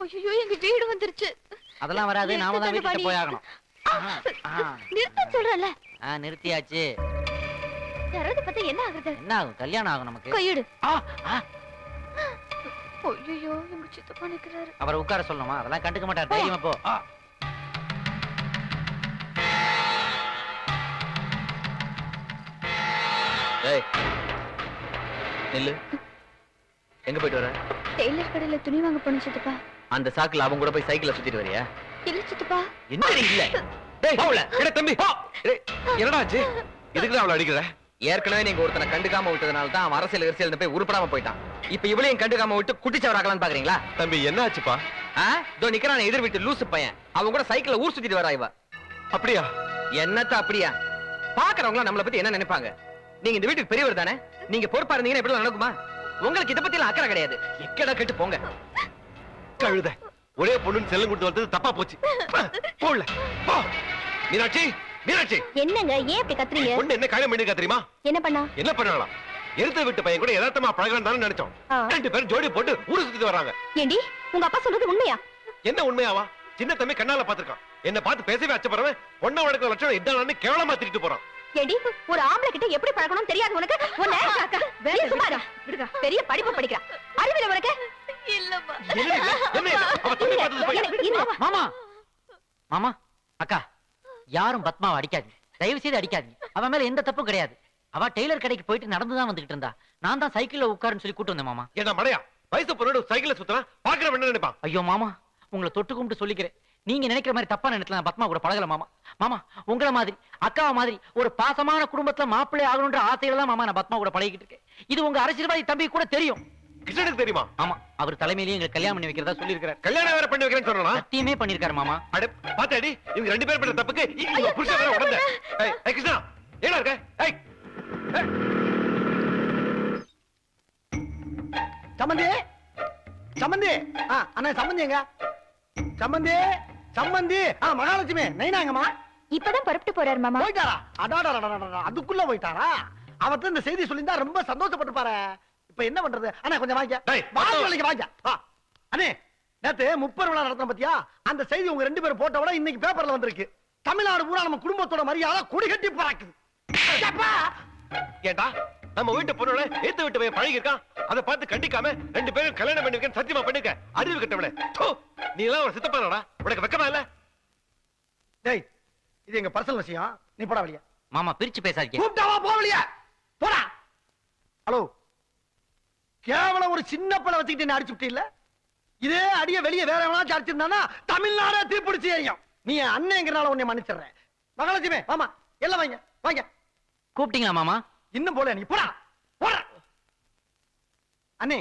ஐயோ எங்க வீடு வந்துருச்சு. அதெல்லாம் வராது, நாம தான் வீட்டுக்கு போய் ஆகணும். நிறுத்த சொல்றல. நிறுத்தியாச்சு. யாராவது பார்த்தா என்ன ஆகுது? என்ன ஆகும்? கல்யாணம் ஆகும் நமக்கு. கையெடு. ஐயோ எங்க சித்தப்பா நிக்கிறாரு. அவரை உட்கார சொல்லணுமா? அதெல்லாம் கண்டுக்க மாட்டார். தைரியமா போ. நில்லு. எங்க போயிட்டு வர? டெய்லர் கடையில துணி வாங்க போன சித்தப்பா. அந்த சாக்குல அவங்க கூட போய் சைக்கிள்ல சுத்திட்டு வரியா? இல்ல சித்தப்பா. என்ன இல்ல? டேய் போல. எட தம்பி போ. என்னடா ஆச்சு? எதுக்கு அவளை அடிக்கற? ஏற்கனவே நீங்க ஒருத்தனை கண்டுக்காம விட்டதனால தான் அவன் அரசியல் போய் உருப்படாம போயிட்டான். இப்போ இவளையும் கண்டுக்காம விட்டு குட்டிச்சவராக்கலாம்னு பாக்குறீங்களா? தம்பி என்ன ஆச்சுப்பா? இதோ நிக்கிறான் எதிர் வீட்டு லூசு பையன். அவன் கூட சைக்கிள்ல ஊர் சுத்திட்டு வரா இவ. அப்படியா? என்னத்த அப்படியா? பாக்குறவங்க நம்மளை பத்தி என்ன நினைப்பாங்க? நீங்க இந்த வீட்டுக்கு பெரியவர் தானே? நீங்க பொறுப்பா இருந்தீங்கன்னா எப்படி நடக்குமா? உங்களுக்கு இத பத்தி எல்லாம் அக்கறை கிடையாது. எக்கடா கேட்டு போங்க. கழுத ஒரே பொண்ணுன்னு செல்லம் கொடுத்து வந்தது தப்பா போச்சு. போல போ. மீனாட்சி, மீனாட்சி. என்னங்க ஏன் இப்படி கத்துறீங்க? பொண்ணு என்ன காரியம் பண்ணிருக்கா தெரியுமா? என்ன பண்ணா? என்ன பண்ணலாம்? எருத்த விட்டு பையன் கூட யதார்த்தமா பழகலாம் தானே நினைச்சோம். ரெண்டு பேரும் ஜோடி போட்டு ஊரு சுத்திட்டு வராங்க. ஏண்டி உங்க அப்பா சொல்றது உண்மையா? என்ன உண்மையாவா? சின்ன தம்பி கண்ணால பாத்துருக்கான். என்ன பார்த்து பேசவே அச்சப்படுறவன் பொண்ணை வளர்க்கிற லட்சணம் இதானு கேவலமா திட்டிட்டு போறான். ஏண்டி ஒரு ஆம்பளை கிட்ட எப்படி பழகணும்னு தெரியாது உனக்கு? பெரிய படிப்பு படிக்கிறா. அறிவில உனக்கு? இல்லம்மா. மாமா, மாமா, அக்கா, யாரும் பத்மாவை அடிக்காதீங்க. தயவு செய்து அடிக்காதீங்க. அவன் மேல எந்த தப்பும் கிடையாது. அவ டெய்லர் கடைக்கு போயிட்டு நடந்துதான் வந்துகிட்டு இருந்தா. நான் தான் சைக்கிள்ல உட்காருன்னு சொல்லி கூட்டு வந்தேன் மாமா. என்ன மடையா? வயசு பொண்ணோட சைக்கிள்ல சுத்தனா பாக்குறவன் என்ன நினைப்பான்? ஐயோ மாமா, உங்களை தொட்டு கும்பிட்டு சொல்லிக்கிறேன். நீங்க நினைக்கிற மாதிரி தப்பா நினைக்கல. பத்மா கூட பழகல மாமா. மாமா உங்கள மாதிரி அக்காவ மாதிரி ஒரு பாசமான குடும்பத்துல மாப்பிள்ளை ஆகணும்ன்ற ஆசையில தான் மாமா நான் பத்மா கூட பழகிட்டு இருக்கேன். இது உங்க அரசியல்வாதி தம்பி கூட தெரியும். கிருஷ்ணனுக்கு தெரியுமா? ஆமா, அவர் தலைமையிலேயே எங்களுக்கு கல்யாணம் பண்ணி வைக்கிறதா சொல்லியிருக்காரு. கல்யாணம் வேற பண்ணி வைக்கிறேன்னு சொன்னா சத்தியமே பண்ணிருக்காரு மாமா. அட பாத்தாடி, இவங்க ரெண்டு பேர் பண்ண தப்புக்கு இவங்க புருஷன் வேற உடந்த. ஏய் கிருஷ்ணா, ஏடா இருக்க? ஏய் சம்பந்தி, சம்பந்தி. அண்ணா சம்பந்திங்க. சம்பந்தி, சம்பந்தி. மகாலட்சுமி நைனாங்கம்மா. இப்பதான் புறப்பட்டு போறாரு மாமா. போயிட்டாரா? அடாடா, அதுக்குள்ள போயிட்டாரா? அவர்கிட்ட இந்த செய்தி சொல்லியிருந்தா ரொம்ப சந்தோஷப்பட்டு பாரு. இப்ப என்ன பண்றது? அண்ணா கொஞ்சம் வாங்க. வாங்க. அண்ணே, நேத்து 30 விழா நடத்தின பத்தியா? அந்த செய்தி உங்க ரெண்டு பேரும் போட்ட விட இன்னைக்கு பேப்பர்ல வந்திருக்கு. தமிழ்நாடு பூரா நம்ம குடும்பத்தோட மரியாதை கொடி கட்டி பறக்குது. ஏண்டா நம்ம வீட்டு பொண்ணோட ஏத்து விட்டு போய் பழகி இருக்கான். அதை பார்த்து கண்டிக்காம ரெண்டு பேரும் கல்யாணம் பண்ணி வைக்க சத்தியமா பண்ணிருக்க. அறிவு கட்டவளே, நீ எல்லாம் ஒரு சித்தப்பானடா. உனக்கு வெக்கமா இல்ல? டேய், இது எங்க பர்சனல் விஷயம். நீ போடா வெளிய. மாமா பிரிச்சு பேசாதீங்க. கூப்பிட்டாவா போ வெளிய. போடா. ஹலோ, கேவலம் ஒரு சின்ன பழம் வச்சுக்கிட்டு என்ன அடிச்சுட்டு இல்ல? இதே அடிய வெளிய வேற எவனாச்சும் அடிச்சிருந்தானா தமிழ்நாடே தீப்பிடிச்சு எரியும். நீ அண்ணேங்கறனால உன்னை மன்னிச்சிடுறேன். மகாலட்சுமி மாமா எல்லாம் வாங்க வாங்க. கூப்பிட்டீங்களா மாமா? இன்னும் போல. நீ போடா போடா. அண்ணே,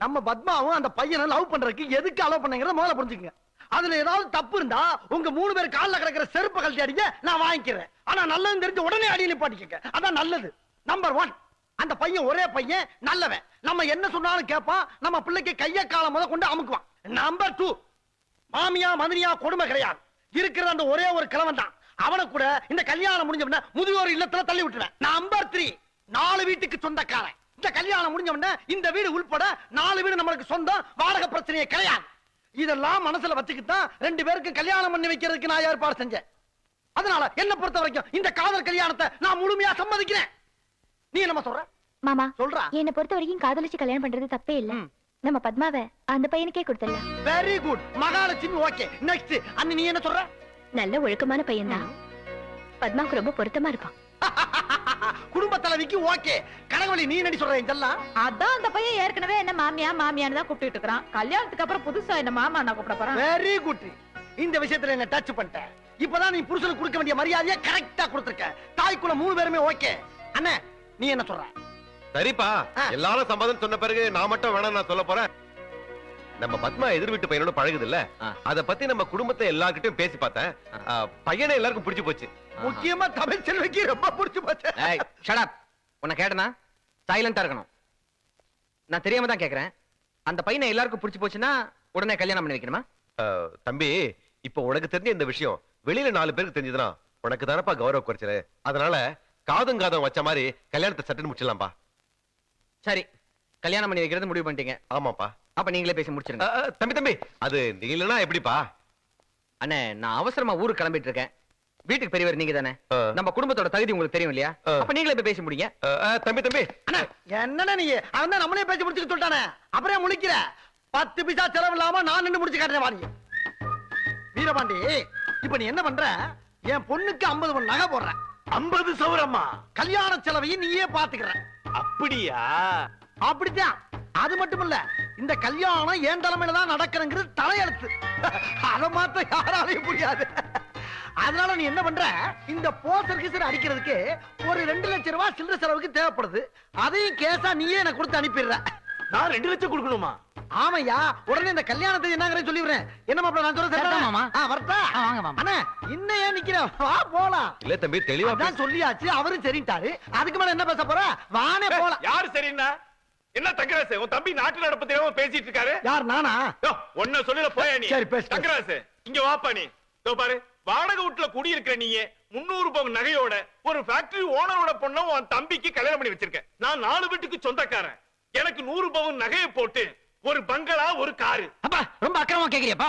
நம்ம பத்மாவும் அந்த பையனை லவ் பண்றதுக்கு எதுக்கு அலோவ் பண்ணங்கறத முதல்ல புரிஞ்சுக்கங்க. அதுல ஏதாவது தப்பு இருந்தா உங்க 3 பேர் கால்ல கிடக்கிற செருப்பு கழட்டி அடிங்க, நான் வாங்கிக்கிறேன். ஆனா நல்லது தெரிஞ்சு உடனே அடி நிப்பாட்டிக்கங்க. அதான் நல்லது. நம்பர் 1, அந்த பையன் ஒரே பையன், நல்லவன். நம்ம என்ன சொன்னாலும் கேட்பான். நம்ம பிள்ளைக்கு கைய காலம் முத கொண்டு அமுக்குவான். நம்பர் 2, மாமியா மதுரியா கொடுமை கிடையாது. இருக்கிற அந்த ஒரே ஒரு கிழவன் தான். அவனை கூட இந்த கல்யாணம் முடிஞ்சவன முதியோர் இல்லத்துல தள்ளி விட்டுறேன். நம்பர் 3, 4 வீட்டுக்கு சொந்தக்காரன். இந்த கல்யாணம் முடிஞ்சவன இந்த வீடு உள்பட 4 வீடு நம்மளுக்கு சொந்தம். வாடகை பிரச்சனையே கிடையாது. இதெல்லாம் மனசுல வச்சுக்கிட்டு ரெண்டு பேருக்கு கல்யாணம் பண்ணி வைக்கிறதுக்கு நான் ஏற்பாடு செஞ்சேன். அதனால என்ன பொறுத்த வரைக்கும் இந்த காதல் கல்யாணத்தை நான் முழுமையா சம்மதிக்கிறேன். நீ என்ன சொல்ற? மாமா சொல்றா. என்ன பொறுத்த வரைக்கும் காதலிச்சு கல்யாணம் பண்றது தப்பே இல்ல. நம்ம பத்மாவை அந்த பையனுக்கே கொடுத்துடலாம். Very good Mahalakshmi. Okay, next. அண்ணி நீ என்ன சொல்ற? நல்ல ஒழுக்கமான பையன் தான். பத்மாவுக்கு ரொம்ப பொருத்தமா இருப்பான். குடும்ப தலைவிக்கு ஓகே. கனகவழி நீ என்ன சொல்ற? இதெல்லாம் அதான் அந்த பையன் ஏற்கனவே என்ன மாமியா மாமியான்னு தான் கூப்பிட்டு இருக்கான். கல்யாணத்துக்கு அப்புறம் புதுசா என்ன மாமா நான் கூப்பிட போறேன். Very good. இந்த விஷயத்துல என்ன டச் பண்ணிட்டேன். இப்பதான் நீ புருஷனுக்கு கொடுக்க வேண்டிய மரியாதையை கரெக்டா கொடுத்திருக்க. தாய்க்குள்ள 3 பேருமே ஓகே. அண்ணே நீ என்ன சொல்ற? சரிப்பா, எல்லாரும் சம்மதம் சொன்ன பிறகு நான் மட்டும் வேணாம் நான் சொல்ல போறேன். நம்ம பத்மா எதிர் வீட்டு பையனோட பழகுது இல்ல, அத பத்தி நம்ம குடும்பத்தை எல்லார்கிட்டயும் பேசி பார்த்தேன். பையனை எல்லாருக்கும் பிடிச்சு போச்சு. முக்கியமா தமிழ் செல்விக்கு ரொம்ப பிடிச்சு போச்சு. ஏய் ஷட் அப். உன்னை கேட்டனா சைலண்டா இருக்கணும். நான் தெரியாம தான் கேக்குறேன். அந்த பையனை எல்லாருக்கும் பிடிச்சு போச்சுன்னா உடனே கல்யாணம் பண்ணி வைக்கணுமா? தம்பி, இப்போ உனக்கு தெரிஞ்ச இந்த விஷயம் வெளியில 4 பேருக்கு தெரிஞ்சதுன்னா உனக்கு தானப்பா கௌரவ குறைச்சல. அதனால காதும் வச்ச மாதிரி கல்யாணத்தை சட்டுன்னு முடிச்சிடலாம்பா. சரி, கல்யாணம் பண்ணி வைக்கிறது முடிவு பண்ணிட்டீங்க. ஆமாப்பா. அப்ப நீங்களே பேசி முடிச்சிருங்க. தம்பி அது நீ இல்லனா எப்படிப்பா? அண்ணே நான் அவசரமா ஊருக்கு கிளம்பிட்டு இருக்கேன். வீட்டுக்கு பெரியவர் நீங்க தானே, நம்ம குடும்பத்தோட தகுதி உங்களுக்கு தெரியும் இல்லையா? அப்ப நீங்களே போய் பேசி முடிங்க. தம்பி என்னன்னா நீ அவன் தான் நம்மளே பேசி முடிச்சுக்க சொல்லிட்டானே, அப்புறம் முழிக்கிற. 10 பைசா செலவு இல்லாம நான் நின்று முடிச்சு காட்டுறேன் வாங்க. வீரபாண்டி, இப்ப நீ என்ன பண்ற? என் பொண்ணுக்கு 50 பவுன் நகை போடுற. 50 சவரமா? கல்யாண செலவையும் நீயே பாத்துக்கிற. அப்படியா? அப்படித்தான். அது மட்டும் இல்ல, இந்த கல்யாணம் என் தலைமையில தான் நடக்கிறங்கிறது தலையெழுத்து. அதை மாத்த யாராலையும் முடியாது. அதனால நீ என்ன பண்ற, இந்த போஸ்டர் கிசர் அடிக்கிறதுக்கு ஒரு 2 லட்சம் ரூபாய் சில்லறை செலவுக்கு தேவைப்படுது. அதையும் கேஸா நீயே எனக்கு கொடுத்து அனுப்பிடுற. நான் 2 லட்சம் கொடுக்கணுமா? ஆமையா, உடனே இந்த கல்யாணத்தை என்னங்கறத சொல்லிடுறேன். என்ன மாப்பிள்ள நான் சொல்றேன் மாமா. வரட்டா? வாங்க மாமா. அண்ணா இன்னும் ஏன் நிக்கிற? வா போலாம். இல்ல தம்பி தெளிவா அதான் சொல்லியாச்சு, அவரும் சரிட்டாரு. அதுக்கு மேல என்ன பேச போற? வானே போலாம். யாரு சரின்னா என்ன தங்கராசு? உன் தம்பி நாட்டு நடப்பு தெரியாம பேசிட்டு இருக்காரு. யார் நானா? ஒன்ன சொல்லல போயா நீ. சரி பேசு. தங்கராசு இங்க வாப்பா நீ. இதோ பாரு, வாடகை வீட்டுல குடி இருக்கிற நீயே 300 பவுன் நகையோட ஒரு ஃபேக்டரி ஓனரோட பொண்ண உன் தம்பிக்கு கல்யாணம் பண்ணி வச்சிருக்க. நான் 4 வீட்டுக்கு சொந்தக்காரன். எனக்கு 100 பவுன் நகையை போட்டு ஒரு பங்களா ஒரு காரு. அப்பா ரொம்ப அக்கிரமா கேக்குறியப்பா.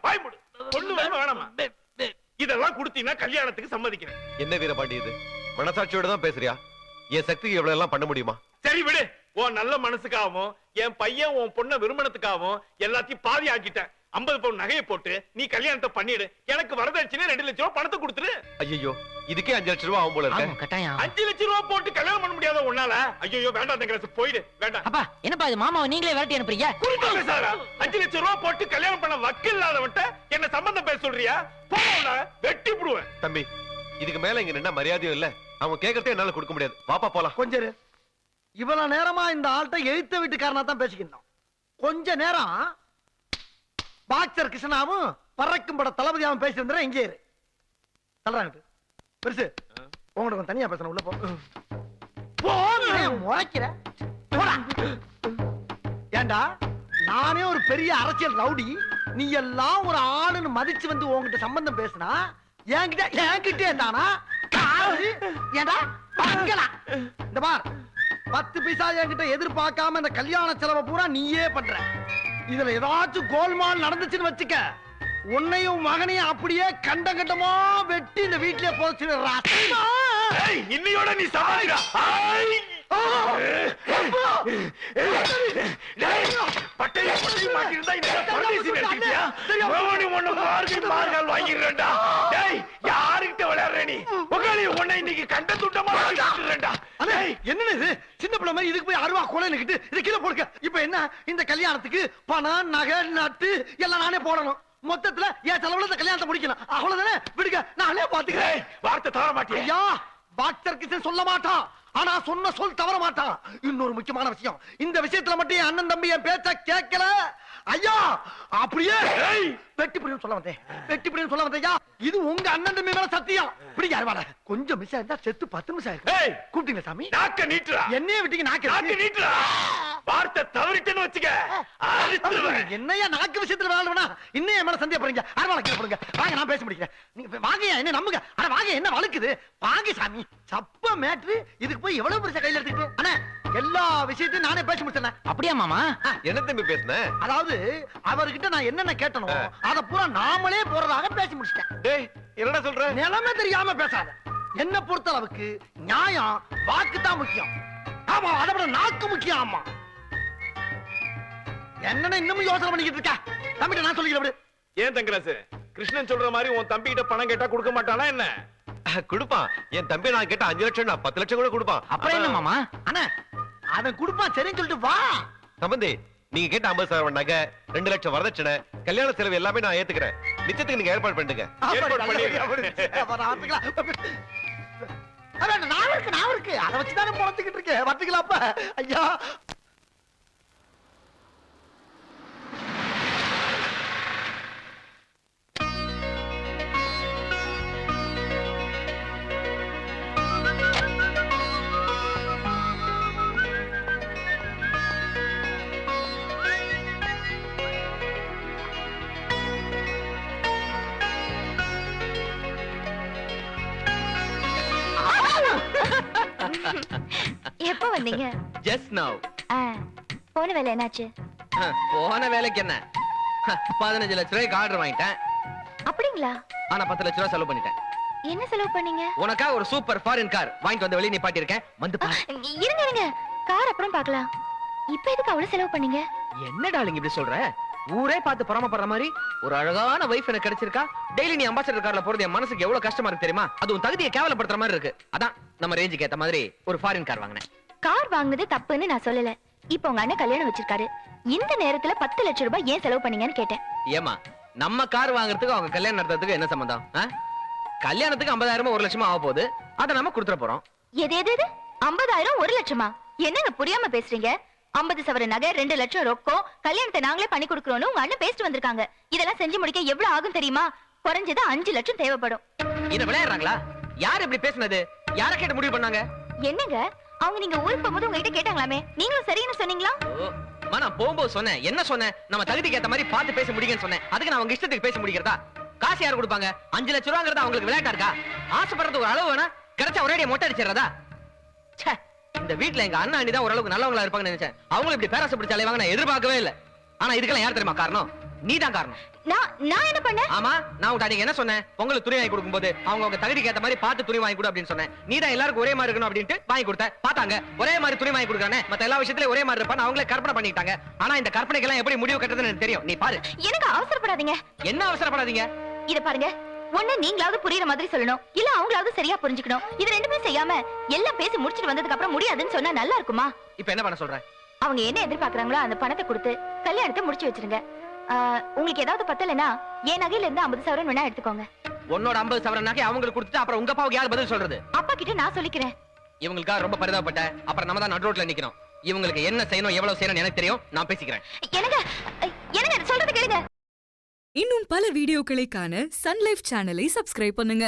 வாய்முடு பொண்ணு வேணாமா? இதெல்லாம் கொடுத்தீங்கன்னா கல்யாணத்துக்கு சம்மதிக்கிறேன். என்ன வீரபாண்டி இது? மனசாட்சியோட தான் பேசுறியா? என் சக்திக்கு எவ்வளவு எல்லாம் பண்ண முடியுமா? சரி விடு. உன் நல்ல மனசுக்காகவும் என் பையன் உன் பொண்ண விரும்பனத்துக்காகவும் எல்லாத்தையும் பாதி ஆக்கிட்டேன். 50 பவுன் நகையை போட்டு நீ கல்யாணத்தை பண்ணிடு. எனக்கு வரதட்சணை 2 லட்சம் ரூபாய் பணத்தை கொடுத்துரு. ஐயோ இதுக்கே 5 லட்சம் ரூபாய் ஆகும் போல ஆமா, இருக்கு. கட்டாயம். 5 லட்சம் ரூபாய் போட்டு கல்யாணம் பண்ண முடியாத உன்னால? ஐயோ வேண்டாம் தங்கராசு, போயிடு. வேண்டாம். அப்பா என்னப்பா இது, மாமாவை நீங்களே விரட்டி அனுப்புறீங்க? குறிப்பா பேசாதடா. 5 லட்சம் ரூபாய் போட்டு கல்யாணம் பண்ண வக்கு இல்லாதவன்ட்ட என்ன சம்பந்தம் பேச சொல்றியா? போடா, வெட்டி புடுவேன். தம்பி இதுக்கு மேல இங்க நின்னா மரியாதையும் இல்ல. அவங்க கேக்குறதே என்னால கொடுக்க முடியாது. வாப்பா போலாம். கொஞ்சம் இரு. இவ்வளவு நேரமா இந்த ஆள்கிட்ட எழுத்த வீட்டுக்காரனா தான் பேசிக்கிட்டோம். கொஞ்ச நேரம் பாக்சர் கிருஷ்ணாவும் பறக்கும் பட தளபதியாவும் பேசியிருந்தா இங்கே இரு. சொல்றாங்க பெருசு, உங்களுக்கு தனியா பேசணும். உள்ள போ. முறைக்கிற ஏண்டா? நானே ஒரு பெரிய அரசியல் ரவுடி, நீ எல்லாம் ஒரு ஆளுன்னு மதிச்சு வந்து உங்ககிட்ட சம்பந்தம் பேசினா என்கிட்ட தானா? ஏண்டா இந்த பார், 10 பைசா என்கிட்ட எதிர்பார்க்காம இந்த கல்யாண செலவை பூரா நீயே பண்ற. இதுல ஏதாச்சும் கோல்மால் நடந்துச்சுன்னு வச்சுக்க, உன்னையும் மகனையும் அப்படியே கண்டமா வெட்டி இந்த வீட்டிலே போச்சுடுறா. இன்னையோட நீ சமாளிடா. பட்டையை மாட்டிருந்தா இந்த பரதேசி நினைச்சிட்டியா? மோனி ஒண்ணு மார்கல் வாங்கிடுறேன்டா. டேய் யாருக்கிட்ட விளையாடுற நீ? உன்னை இன்னைக்கு கண்ட துண்டமா காட்டுறேன்டா. என்னன்னு இது? சின்ன பிள்ளை மாதிரி இதுக்கு போய் 60 கோலை நிக்கிட்டு இது கீழே போடுங்க. இப்ப என்ன, இந்த கல்யாணத்துக்கு பணம் நகை நட்டு எல்லாம் நானே போடணும். மொத்தத்துல என் செலவுல இந்த கல்யாணத்தை முடிக்கணும். அவ்வளவுதானே? விடுங்க, நானே பாத்துக்கிறேன். வார்த்தை தவற மாட்டேன். ஐயா, பாக்சர் கிஷன் சொல்ல மாட்டான், ஆனா சொன்ன சொல் தவற மாட்டான். இன்னொரு முக்கியமான விஷயம், இந்த விஷயத்துல மட்டும் என் அண்ணன் தம்பி என் பேச்ச கேட்கல ஐயா, அப்படியே வெட்டி புடியும் சொல்ல வந்தேன். வெட்டி புடியும் சொல்ல வந்தேன். இது உங்க அண்ணன் தம்பி மேல சத்தியம். பிடிக்க யாருவாட கொஞ்சம் மிஸ் ஆயிருந்தா செத்து 10 நிமிஷம் ஆயிருக்கு. கூப்பிட்டீங்க சாமி? நாக்க நீட்டுறா. என்னைய விட்டீங்க. நாக்க நீட்டுறா. வார்த்தை தவறிட்டேன்னு வச்சுக்க. என்னையா நாக்கு விஷயத்துல வேணா இன்னும் என் மேல சந்தேக போறீங்க. அருவாளை கீழே போடுங்க. வாங்க, நான் பேச முடிக்கிறேன். நீங்க வாங்க, என்ன நம்புங்க. ஆனா வாங்க, என்ன வழுக்குது? வாங்க சாமி. சப்ப மேட்ரு, இதுக்கு போய் எவ்வளவு பெருசா கையில எடுத்துக்கிட்டு அண்ணா எல்லா விஷயத்தையும் நானே பேசி முடிச்சேன். அப்படியா மாமா? என்ன தம்பி பேசுன? அதாவது அவர்கிட்ட நான் என்னென்ன கேட்டனோ அத பூரா நாமளே போறதாக பேசி முடிச்சிட்டேன். டேய் என்னடா சொல்ற? நிலைமை தெரியாம பேசாத. என்ன பொறுத்த அளவுக்கு நியாயம் வாக்கு தான் முக்கியம். ஆமா, அதை விட நாக்கு முக்கியம். ஆமா, என்னன்னா இன்னும் யோசனை பண்ணிக்கிட்டு இருக்க? தம்பிட்ட நான் சொல்லிக்கிறேன். ஏன் தங்கராசு, கிருஷ்ணன் சொல்ற மாதிரி உன் தம்பி கிட்ட பணம் கேட்டா கொடுக்க மாட்டானா என்ன? கொடுப்பான். என் தம்பி நான் கேட்ட 5 லட்சம் 10 லட்சம் கூட கொடுப்பான். அப்புறம் என்ன மாமா? அண்ணா அவன் கொடுப்பான், சரின்னு சொல்லிட்டு வா. சம்பந்தி நீங்க கேட்ட 50,000 நகை 2 லட்சம் வரதட்சணை கல்யாண செலவு எல்லாமே நான் ஏத்துக்கிறேன். நிச்சயத்துக்கு நீங்க ஏற்பாடு பண்ணுங்க. ஏற்பாடு பண்ணிடுங்க. நான் இருக்கு அதை வச்சுதானே பொழச்சுக்கிட்டு இருக்கேன். வச்சுக்கலாப்ப ஐயா. எப்ப வந்தீங்க? Just now. போன வேலை என்னாச்சு? போன வேலைக்கு என்ன 15 லட்ச ரூபாய்க்கு ஆர்டர் வாங்கிட்டேன். அப்படிங்களா? ஆனா 10 லட்ச ரூபாய் செலவு பண்ணிட்டேன். என்ன செலவு பண்ணீங்க? உனக்கா ஒரு சூப்பர் ஃபாரின் கார் வாங்கிட்டு வந்து வெளியே நிப்பாட்டி இருக்கேன். வந்து பாரு. இருங்க இருங்க, கார் அப்புறம் பார்க்கலாம். இப்ப எதுக்கு அவ்வளவு செலவு பண்ணீங்க? என்ன டார்லிங் இப்படி சொல்ற? ஊரே பார்த்து பரமப்படுற மாதிரி ஒரு அழகான வைஃப் எனக்கு கிடைச்சிருக்கா. டெய்லி நீ அம்பாசிடர் கார்ல போறது என் மனசுக்கு எவ்வளவு கஷ்டமா இருக்கு தெரியுமா? அது உன் தகுதியை கேவலப்படுத்துற மாதிரி இருக்கு. அதான் நம்ம ரேஞ்சுக்கு ஏத்த மாதிரி ஒரு ஃபாரின் கார் வாங்கினேன். கார் வாங்குனது தப்புன்னு நான் சொல்லல. இப்ப உங்க அண்ணன் கல்யாணம் வச்சிருக்காரு. இந்த நேரத்துல 10 லட்சம் ரூபாய் ஏன் செலவு பண்ணீங்கன்னு கேட்டேன். ஏமா நம்ம கார் வாங்குறதுக்கு அவங்க கல்யாணம் நடத்துறதுக்கு என்ன சம்பந்தம்? கல்யாணத்துக்கு 50,000 1 லட்சமா ஆக போகுது. அதை நம்ம கொடுத்துட போறோம். எது எது எது 50,000 1 லட்சமா? என்னங்க புரியாம பேசுறீங்க? 50 சவர நகை 2 லட்சம் ரொக்கம், கல்யாணத்தை நாங்களே பண்ணி கொடுக்கறோம்னு உங்க அண்ணன் பேசிட்டு வந்திருக்காங்க. இதெல்லாம் செஞ்சு முடிக்க எவ்வளவு ஆகும் தெரியுமா? குறைஞ்சது 5 லட்சம் தேவைப்படும். இத விளையாடுறாங்களா? யார் இப்படி பேசுனது? யார கேட்டு முடிவு பண்ணாங்க? என்னங்க அவங்க நீங்க ஊருக்கு போகும்போது உங்ககிட்ட கேட்டாங்களாமே, நீங்களும் சரின்னு சொன்னீங்களா? நான் போகும்போது சொன்னேன். என்ன சொன்னேன்? நம்ம தகுதிக்கு ஏத்த மாதிரி பார்த்து பேச முடியுங்கன்னு சொன்னேன். அதுக்கு நான் அவங்க இஷ்டத்துக்கு பேச முடிக்கிறதா? காசு யார் கொடுப்பாங்க? 5 லட்சம் ரூபாங்கிறது அவங்களுக்கு விளையாட்டா இருக்கா? ஆசைப்படுறது ஒரு அளவு வேணா, கிடைச்சா ஒரே மொட்டை அடிச்சிடறதா? இந்த வீட்டுல எங்க அண்ணா அண்ணி தான் ஓரளவுக்கு நல்லவங்களா இருப்பாங்கன்னு நினைச்சேன். அவங்களும் இப்படி பேராசை பிடிச்ச அலைவாங்க நான் எதிர்பார்க்கவே இல்லை. ஆனா இதுக்கெல்லாம் யார் தெரியுமா காரணம்? நீதான் காரணம். நான் என்ன பண்ணேன்? ஆமா, நான் உன்ட்ட அன்னைக்கு என்ன சொன்னேன்? உங்களுக்கு துணி வாங்கி கொடுக்கும்போது அவங்க தகுதிக்கு ஏத்த மாதிரி பார்த்து துணி வாங்கி கொடு அப்படின்னு சொன்னேன். நீ தான் எல்லாருக்கும் ஒரே மாதிரி இருக்கணும் அப்படின்ட்டு வாங்கி கொடுத்த. பார்த்தாங்க ஒரே மாதிரி துணி வாங்கி கொடுக்குறானே, மத்த எல்லா விஷயத்திலயும் ஒரே மாதிரி இருப்பான்னு அவங்களே கற்பனை பண்ணிட்டாங்க. ஆனா இந்த கற்பனைக்கெல்லாம் எப்படி முடிவு கட்டுறதுன்னு எனக்கு தெரியும். நீ பாரு. எனக்கு அவசரப்படாதீங்க. என்ன அவசரப்படாதீங்க? இத பாருங்க, ஒண்ணு நீங்களாவது புரியுற மாதிரி சொல்லணும், இல்ல அவங்களாவது சரியா புரிஞ்சுக்கணும். இது ரெண்டுமே செய்யாம எல்லாம் பேசி முடிச்சிட்டு வந்ததுக்கு அப்புறம் முடியாதுன்னு சொன்னா நல்லா இருக்குமா? இப்ப என்ன பண்ண சொல்ற? அவங்க என்ன எதிர்பார்க்கறாங்களோ அந்த பணத்தை கொடுத்து கல்யாணத்தை முடிச்சு வச்சிருங்க. உங்களுக்கு ஏதாவது பத்தலைன்னா என் நகையில இருந்து 50 சவரன் வேணா எடுத்துக்கோங்க. உன்னோட 50 சவரன் நகை அவங்களுக்கு கொடுத்துட்டு அப்புறம் உங்க அப்பாவுக்கு யார் பதில் சொல்றது? அப்பா கிட்ட நான் சொல்லிக்கிறேன். இவங்களுக்காக ரொம்ப பரிதாபப்பட்ட. அப்புறம் நம்ம தான் நடு ரோட்ல நிக்கணும். இவங்களுக்கு என்ன செய்யணும் எவ்வளவு செய்யணும் எனக்கு தெரியும். நான் பேசிக்கிறேன். எனக்கு சொல்றது கேளுங்க. இன்னும் பல வீடியோக்களை காண சன் லைஃப் சேனலை சப்ஸ்கிரைப் பண்ணுங்க.